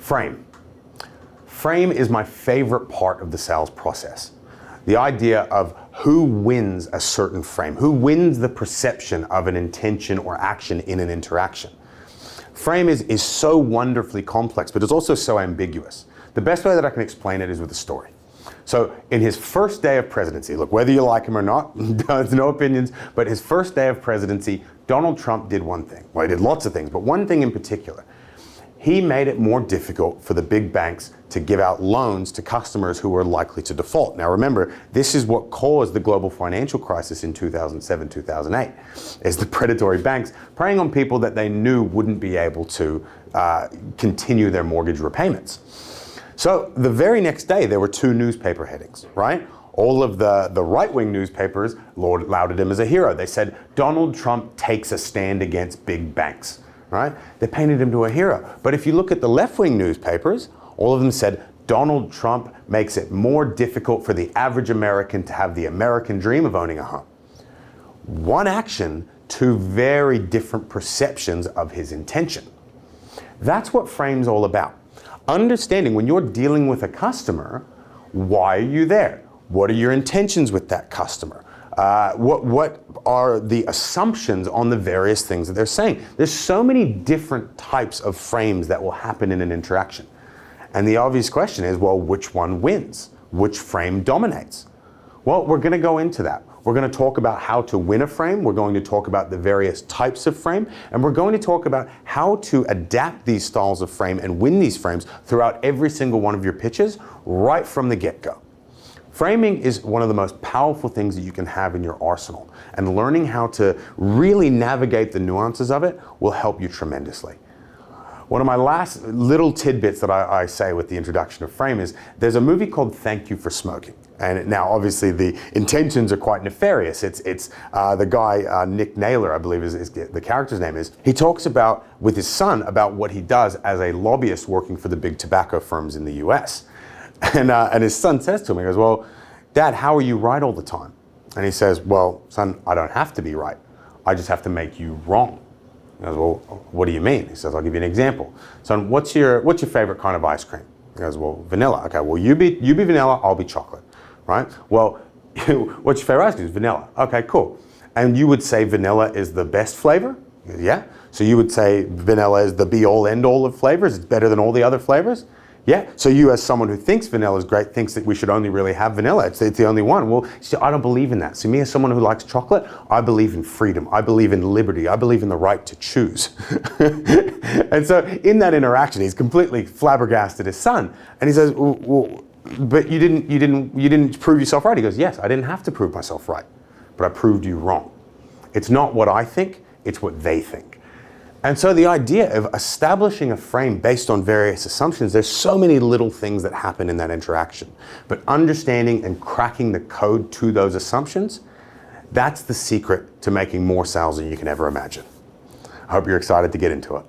Frame. Frame is my favorite part of the sales process. The idea of who wins a certain frame, who wins the perception of an intention or action in an interaction. Frame is so wonderfully complex, but it's also so ambiguous. The best way that I can explain it is with a story. So in his first day of presidency, look, whether you like him or not, there's no opinions, but his first day of presidency, Donald Trump did one thing. Well, he did lots of things, but one thing in particular. He made it more difficult for the big banks to give out loans to customers who were likely to default. Now remember, this is what caused the global financial crisis in 2007, 2008, is the predatory banks preying on people that they knew wouldn't be able to continue their mortgage repayments. So the very next day, there were two newspaper headings, right? All of the right-wing newspapers lauded him as a hero. They said, Donald Trump takes a stand against big banks. Right? They painted him to a hero. But if you look at the left-wing newspapers, all of them said Donald Trump makes it more difficult for the average American to have the American dream of owning a home. One action, two very different perceptions of his intention. That's what Frame's all about. Understanding when you're dealing with a customer, why are you there? What are your intentions with that customer? What are the assumptions on the various things that they're saying? There's so many different types of frames that will happen in an interaction. And the obvious question is, well, which one wins? Which frame dominates? Well, we're going to go into that. We're going to talk about how to win a frame. We're going to talk about the various types of frame. And we're going to talk about how to adapt these styles of frame and win these frames throughout every single one of your pitches right from the get-go. Framing is one of the most powerful things that you can have in your arsenal, and learning how to really navigate the nuances of it will help you tremendously. One of my last little tidbits that I say with the introduction of Frame is there's a movie called Thank You for Smoking. And now obviously the intentions are quite nefarious. It's the guy, Nick Naylor, I believe is the character's name is. He talks about, with his son, about what he does as a lobbyist working for the big tobacco firms in the US. And his son says to him, he goes, well, Dad, how are you right all the time? And he says, well, son, I don't have to be right. I just have to make you wrong. He goes, well, what do you mean? He says, I'll give you an example. Son, what's your favorite kind of ice cream? He goes, well, vanilla. Okay, well, you be vanilla, I'll be chocolate, right? Well, what's your favorite ice cream? Vanilla. Okay, cool. And you would say vanilla is the best flavor? He goes, yeah. So you would say vanilla is the be-all, end-all of flavors? It's better than all the other flavors? Yeah, so you as someone who thinks vanilla is great, thinks that we should only really have vanilla. It's the only one. Well, see, I don't believe in that. So me as someone who likes chocolate, I believe in freedom. I believe in liberty. I believe in the right to choose. And so in that interaction, he's completely flabbergasted his son. And he says, well, but you didn't prove yourself right. He goes, yes, I didn't have to prove myself right, but I proved you wrong. It's not what I think, it's what they think. And so the idea of establishing a frame based on various assumptions, there's so many little things that happen in that interaction. But understanding and cracking the code to those assumptions, that's the secret to making more sales than you can ever imagine. I hope you're excited to get into it.